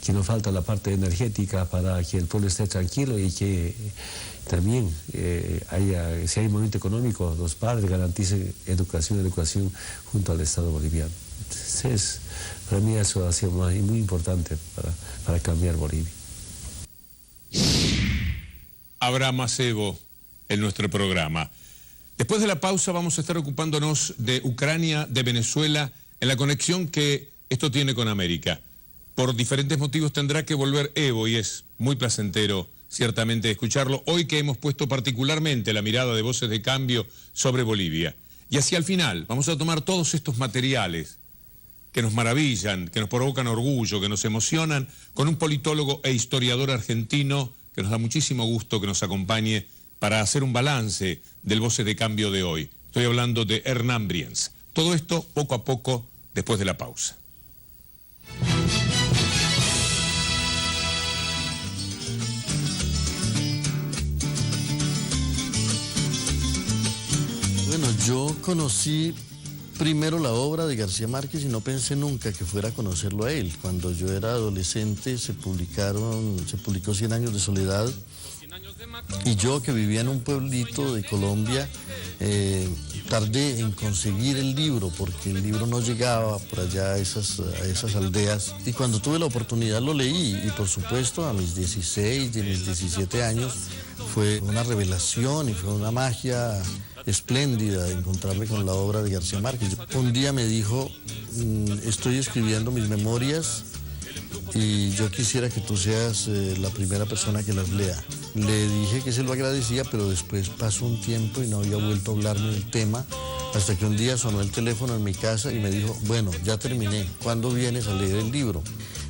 que no falta la parte energética para que el pueblo esté tranquilo y que también si hay movimiento económico, los padres garanticen educación junto al Estado boliviano. Entonces, para mí eso ha sido muy importante para cambiar Bolivia. Habrá más Evo en nuestro programa. Después de la pausa vamos a estar ocupándonos de Ucrania, de Venezuela, en la conexión que esto tiene con América. Por diferentes motivos tendrá que volver Evo y es muy placentero ciertamente escucharlo hoy que hemos puesto particularmente la mirada de Voces de Cambio sobre Bolivia. Y hacia el final vamos a tomar todos estos materiales que nos maravillan, que nos provocan orgullo, que nos emocionan, con un politólogo e historiador argentino que nos da muchísimo gusto que nos acompañe para hacer un balance del Voces de Cambio de hoy. Estoy hablando de Hernán Brienz. Todo esto poco a poco después de la pausa. Bueno, yo conocí primero la obra de García Márquez y no pensé nunca que fuera a conocerlo a él. Cuando yo era adolescente se publicó 100 años de soledad y yo que vivía en un pueblito de Colombia tardé en conseguir el libro porque el libro no llegaba por allá a esas aldeas y cuando tuve la oportunidad lo leí y por supuesto a mis 16 y mis 17 años fue una revelación y fue una magia espléndida encontrarme con la obra de García Márquez. Un día me dijo, estoy escribiendo mis memorias y yo quisiera que tú seas la primera persona que las lea. Le dije que se lo agradecía, pero después pasó un tiempo y no había vuelto a hablarme del tema, hasta que un día sonó el teléfono en mi casa y me dijo, bueno, ya terminé, ¿cuándo vienes a leer el libro?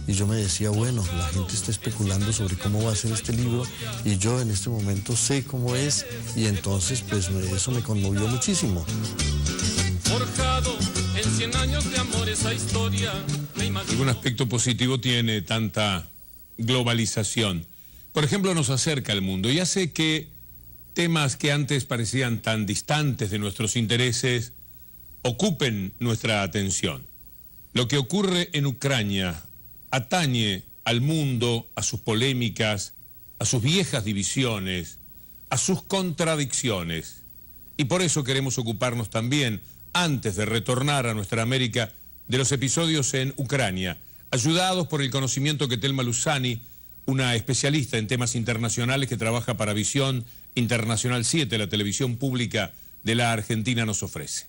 Y yo me decía, bueno, la gente está especulando sobre cómo va a ser este libro y yo en este momento sé cómo es y entonces pues eso me conmovió muchísimo. Forjado en 100 años de amor esa historia. ¿Algún aspecto positivo tiene tanta globalización? Por ejemplo, nos acerca al mundo y hace que temas que antes parecían tan distantes de nuestros intereses ocupen nuestra atención. Lo que ocurre en Ucrania atañe al mundo, a sus polémicas, a sus viejas divisiones, a sus contradicciones. Y por eso queremos ocuparnos también, antes de retornar a nuestra América, de los episodios en Ucrania, ayudados por el conocimiento que Telma Luzani, una especialista en temas internacionales que trabaja para Visión Internacional 7, la televisión pública de la Argentina, nos ofrece.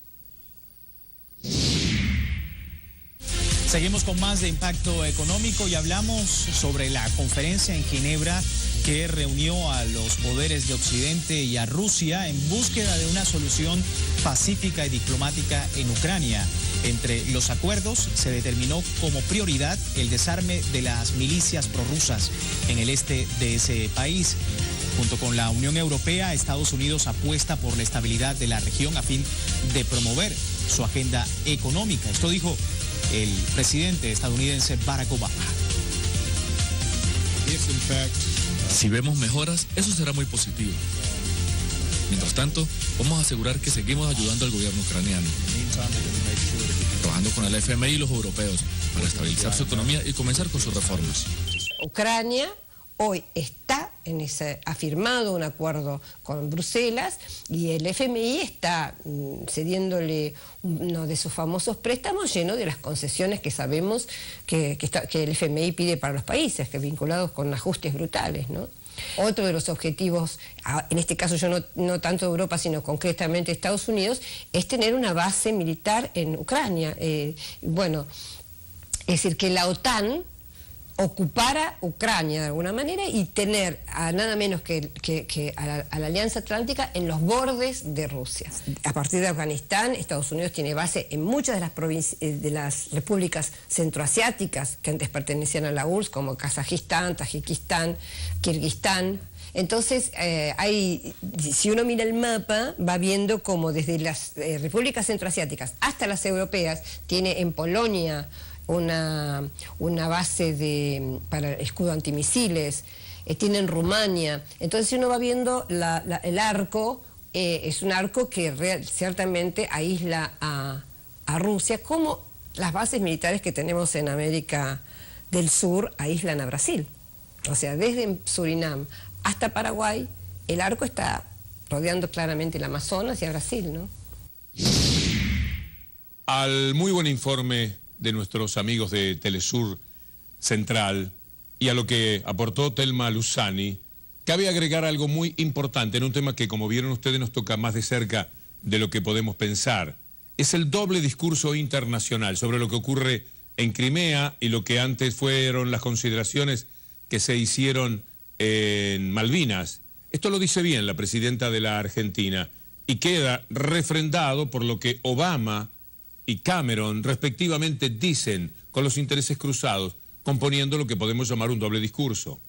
Seguimos con más de Impacto Económico y hablamos sobre la conferencia en Ginebra que reunió a los poderes de Occidente y a Rusia en búsqueda de una solución pacífica y diplomática en Ucrania. Entre los acuerdos se determinó como prioridad el desarme de las milicias prorrusas en el este de ese país. Junto con la Unión Europea, Estados Unidos apuesta por la estabilidad de la región a fin de promover su agenda económica. Esto dijo el presidente estadounidense Barack Obama. Si vemos mejoras, eso será muy positivo. Mientras tanto, vamos a asegurar que seguimos ayudando al gobierno ucraniano, trabajando con el FMI y los europeos para estabilizar su economía y comenzar con sus reformas. Ucrania hoy ha firmado un acuerdo con Bruselas y el FMI está cediéndole uno de sus famosos préstamos lleno de las concesiones que sabemos que el FMI pide para los países, que vinculados con ajustes brutales, ¿no? Otro de los objetivos, en este caso yo no tanto de Europa, sino concretamente Estados Unidos, es tener una base militar en Ucrania. Bueno, es decir, que la OTAN ocupara Ucrania de alguna manera y tener a nada menos que a la Alianza Atlántica en los bordes de Rusia. A partir de Afganistán, Estados Unidos tiene base en muchas de las de las repúblicas centroasiáticas que antes pertenecían a la URSS, como Kazajistán, Tayikistán, Kirguistán. Entonces, si uno mira el mapa, va viendo como desde las repúblicas centroasiáticas hasta las europeas, tiene en Polonia una base para escudo antimisiles, tiene en Rumania. Entonces, si uno va viendo el arco, es un arco que ciertamente aísla a Rusia, como las bases militares que tenemos en América del sur aíslan a Brasil. O sea, desde Surinam hasta Paraguay, el arco está rodeando claramente el Amazonas y a Brasil, ¿no? Al muy buen informe de nuestros amigos de Telesur Central y a lo que aportó Telma Luzani, cabe agregar algo muy importante en un tema que, como vieron ustedes, nos toca más de cerca de lo que podemos pensar. Es el doble discurso internacional sobre lo que ocurre en Crimea y lo que antes fueron las consideraciones que se hicieron en Malvinas. Esto lo dice bien la presidenta de la Argentina y queda refrendado por lo que Obama y Cameron respectivamente dicen con los intereses cruzados, componiendo lo que podemos llamar un doble discurso.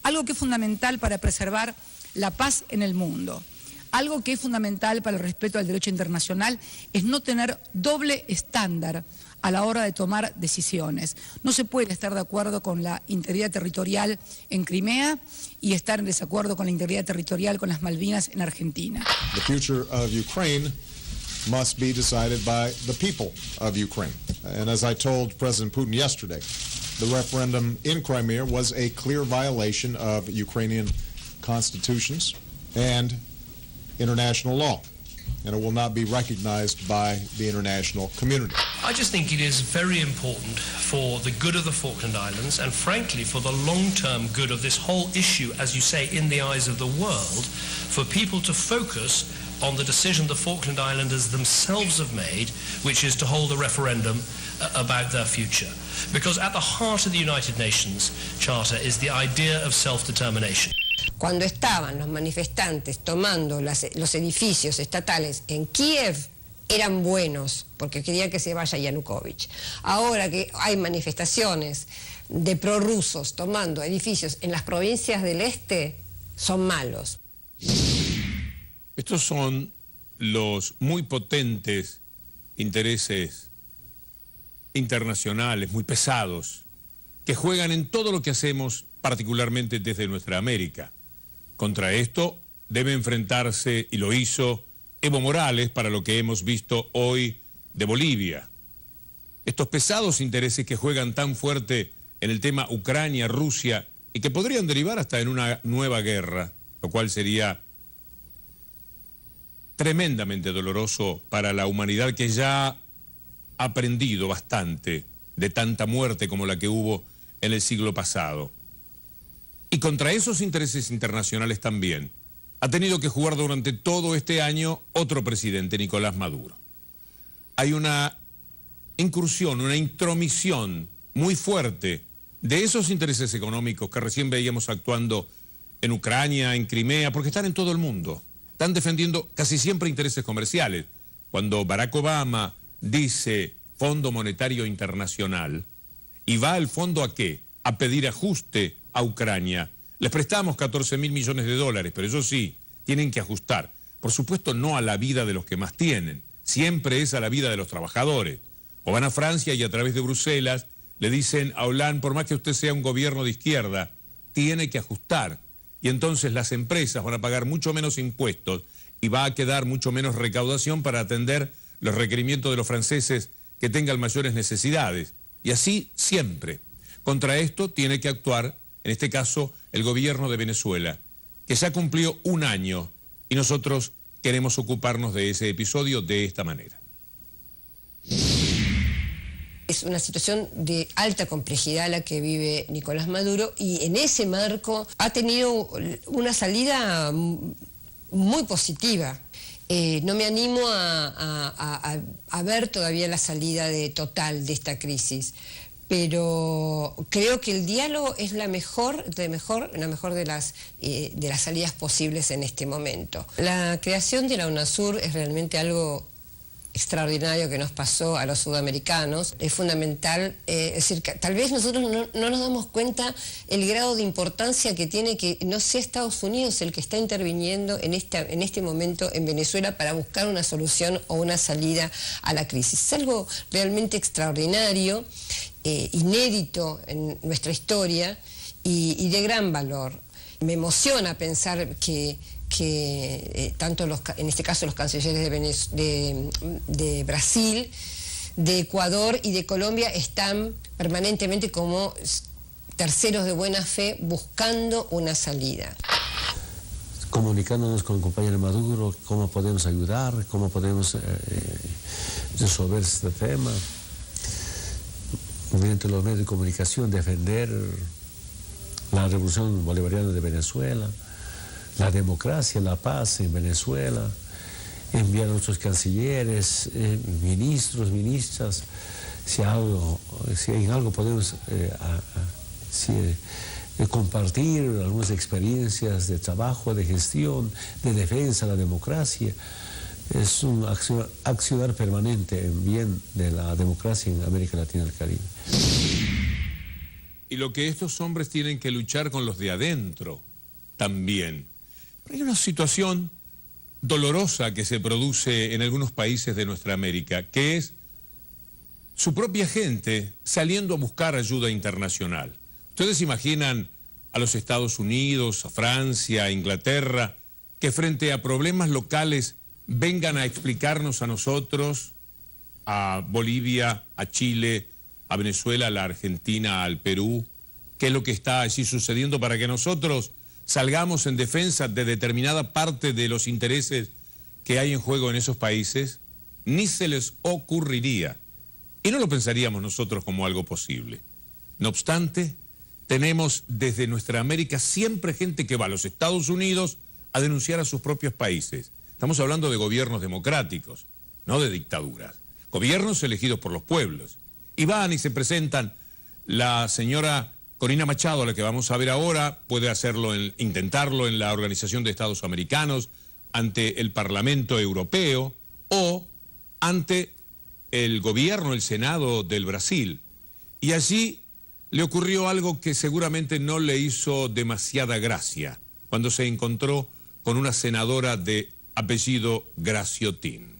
Algo que es fundamental para preservar la paz en el mundo, algo que es fundamental para el respeto al derecho internacional, es no tener doble estándar a la hora de tomar decisiones. No se puede estar de acuerdo con la integridad territorial en Crimea y estar en desacuerdo con la integridad territorial con las Malvinas en Argentina. The future of Ukraine must be decided by the people of Ukraine. And as I told President Putin yesterday, the referendum in Crimea was a clear violation of Ukrainian constitutions and international law, and it will not be recognized by the international community. I just think it is very important for the good of the Falkland Islands and frankly for the long-term good of this whole issue, as you say, in the eyes of the world, for people to focus on the decision the Falkland Islanders themselves have made, which is to hold a referendum about their future. Because at the heart of the United Nations Charter is the idea of self-determination. Cuando estaban los manifestantes tomando los edificios estatales en Kiev, eran buenos, porque querían que se vaya Yanukovych. Ahora que hay manifestaciones de prorrusos tomando edificios en las provincias del este, son malos. Estos son los muy potentes intereses internacionales, muy pesados, que juegan en todo lo que hacemos, particularmente desde nuestra América. Contra esto debe enfrentarse, y lo hizo, Evo Morales para lo que hemos visto hoy de Bolivia. Estos pesados intereses que juegan tan fuerte en el tema Ucrania-Rusia y que podrían derivar hasta en una nueva guerra, lo cual sería tremendamente doloroso para la humanidad que ya ha aprendido bastante de tanta muerte como la que hubo en el siglo pasado. Y contra esos intereses internacionales también ha tenido que jugar durante todo este año otro presidente, Nicolás Maduro. Hay una incursión, una intromisión muy fuerte de esos intereses económicos que recién veíamos actuando en Ucrania, en Crimea, porque están en todo el mundo. Están defendiendo casi siempre intereses comerciales. Cuando Barack Obama dice Fondo Monetario Internacional y va al fondo ¿a qué? A pedir ajuste a Ucrania. Les prestamos 14.000 millones de dólares, pero eso sí, tienen que ajustar. Por supuesto, no a la vida de los que más tienen, siempre es a la vida de los trabajadores. O van a Francia y a través de Bruselas le dicen a Hollande, por más que usted sea un gobierno de izquierda, tiene que ajustar. Y entonces las empresas van a pagar mucho menos impuestos y va a quedar mucho menos recaudación para atender los requerimientos de los franceses que tengan mayores necesidades. Y así siempre. Contra esto tiene que actuar, en este caso, el gobierno de Venezuela, que ya cumplió un año y nosotros queremos ocuparnos de ese episodio de esta manera. Es una situación de alta complejidad la que vive Nicolás Maduro y en ese marco ha tenido una salida muy positiva. No me animo a ver todavía la salida total de esta crisis, pero creo que el diálogo es la mejor de las salidas posibles en este momento. La creación de la UNASUR es realmente algo extraordinario que nos pasó a los sudamericanos, es fundamental, es decir, que tal vez nosotros no nos damos cuenta el grado de importancia que tiene que no sea Estados Unidos el que está interviniendo en este momento en Venezuela para buscar una solución o una salida a la crisis. Es algo realmente extraordinario, inédito en nuestra historia y de gran valor. Me emociona pensar que tanto en este caso los cancilleres de Brasil de Ecuador y de Colombia están permanentemente como terceros de buena fe buscando una salida. Comunicándonos con el compañero Maduro, cómo podemos ayudar, cómo podemos resolver este tema, mediante los medios de comunicación, defender la revolución bolivariana de Venezuela, la democracia, la paz en Venezuela, enviar a nuestros cancilleres, ministros, ministras, si en algo podemos compartir algunas experiencias de trabajo, de gestión, de defensa de la democracia. Es un accionar permanente en bien de la democracia en América Latina y el Caribe. Y lo que estos hombres tienen que luchar con los de adentro también. Hay una situación dolorosa que se produce en algunos países de nuestra América, que es su propia gente saliendo a buscar ayuda internacional. ¿Ustedes imaginan a los Estados Unidos, a Francia, a Inglaterra, que frente a problemas locales vengan a explicarnos a nosotros, a Bolivia, a Chile, a Venezuela, a la Argentina, al Perú, qué es lo que está allí sucediendo para que nosotros salgamos en defensa de determinada parte de los intereses que hay en juego en esos países? Ni se les ocurriría. Y no lo pensaríamos nosotros como algo posible. No obstante, tenemos desde nuestra América siempre gente que va a los Estados Unidos a denunciar a sus propios países. Estamos hablando de gobiernos democráticos, no de dictaduras. Gobiernos elegidos por los pueblos. Y van y se presentan. La señora Corina Machado, a la que vamos a ver ahora, puede hacerlo, intentarlo en la Organización de Estados Americanos, ante el Parlamento Europeo o ante el gobierno, el Senado del Brasil. Y allí le ocurrió algo que seguramente no le hizo demasiada gracia cuando se encontró con una senadora de apellido Graciotín.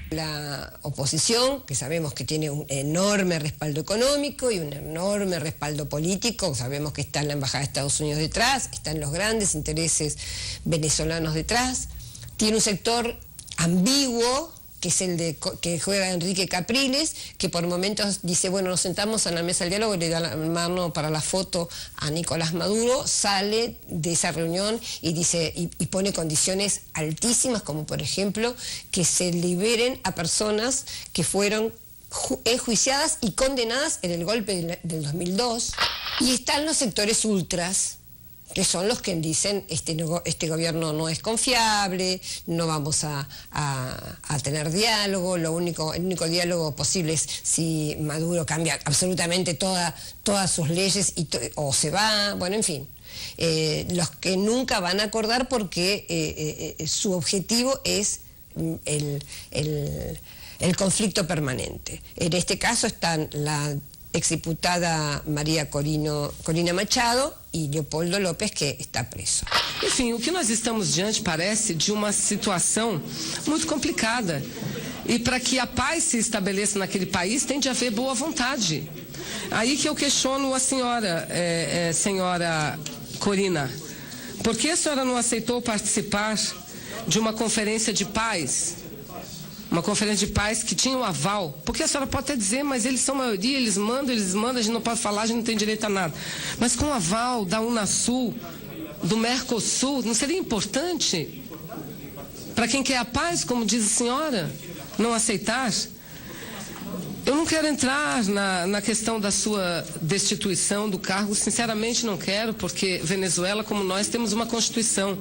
La oposición, que sabemos que tiene un enorme respaldo económico y un enorme respaldo político, sabemos que está en la Embajada de Estados Unidos detrás, están los grandes intereses venezolanos detrás, tiene un sector ambiguo, que es el que juega Enrique Capriles, que por momentos dice, bueno, nos sentamos a la mesa del diálogo y le da la mano para la foto a Nicolás Maduro, sale de esa reunión y dice y pone condiciones altísimas, como por ejemplo que se liberen a personas que fueron enjuiciadas y condenadas en el golpe del 2002. Y están los sectores ultras, que son los que dicen este gobierno no es confiable, no vamos a tener diálogo, el único diálogo posible es si Maduro cambia absolutamente todas sus leyes o se va, bueno, en fin. Los que nunca van a acordar porque su objetivo es el conflicto permanente. En este caso están la exdiputada Maria Corina Machado e Leopoldo Lopes, que está preso. Enfim, o que nós estamos diante parece de uma situação muito complicada. E para que a paz se estabeleça naquele país, tem de haver boa vontade. Aí que eu questiono a senhora, senhora Corina, por que a senhora não aceitou participar de uma conferência de paz? Uma conferência de paz que tinha o aval, porque a senhora pode até dizer, mas eles são maioria, eles mandam, a gente não pode falar, a gente não tem direito a nada. Mas com o aval da Unasul, do Mercosul, não seria importante para quem quer a paz, como diz a senhora, não aceitar? Eu não quero entrar na questão da sua destituição do cargo, sinceramente não quero, porque Venezuela, como nós, temos uma Constituição.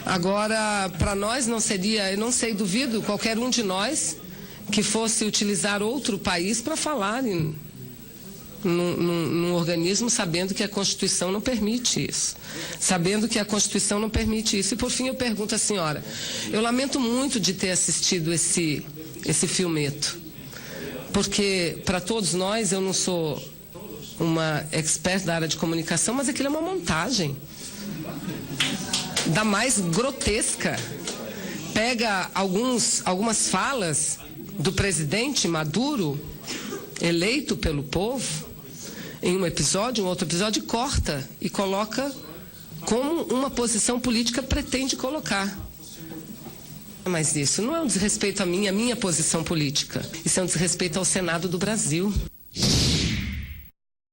Agora, para nós não seria, eu não sei, duvido, qualquer um de nós que fosse utilizar outro país para falar num organismo, sabendo que a Constituição não permite isso. Sabendo que a Constituição não permite isso. E, por fim, eu pergunto à senhora, eu lamento muito de ter assistido esse filmeto. Porque, para todos nós, eu não sou uma expert da área de comunicação, mas aquilo é uma montagem da mais grotesca. Pega algumas falas do presidente Maduro, eleito pelo povo, em um episódio, outro episódio, corta e coloca como uma posição política pretende colocar. Mas isso não é um desrespeito à minha posição política. Isso é um desrespeito ao Senado do Brasil.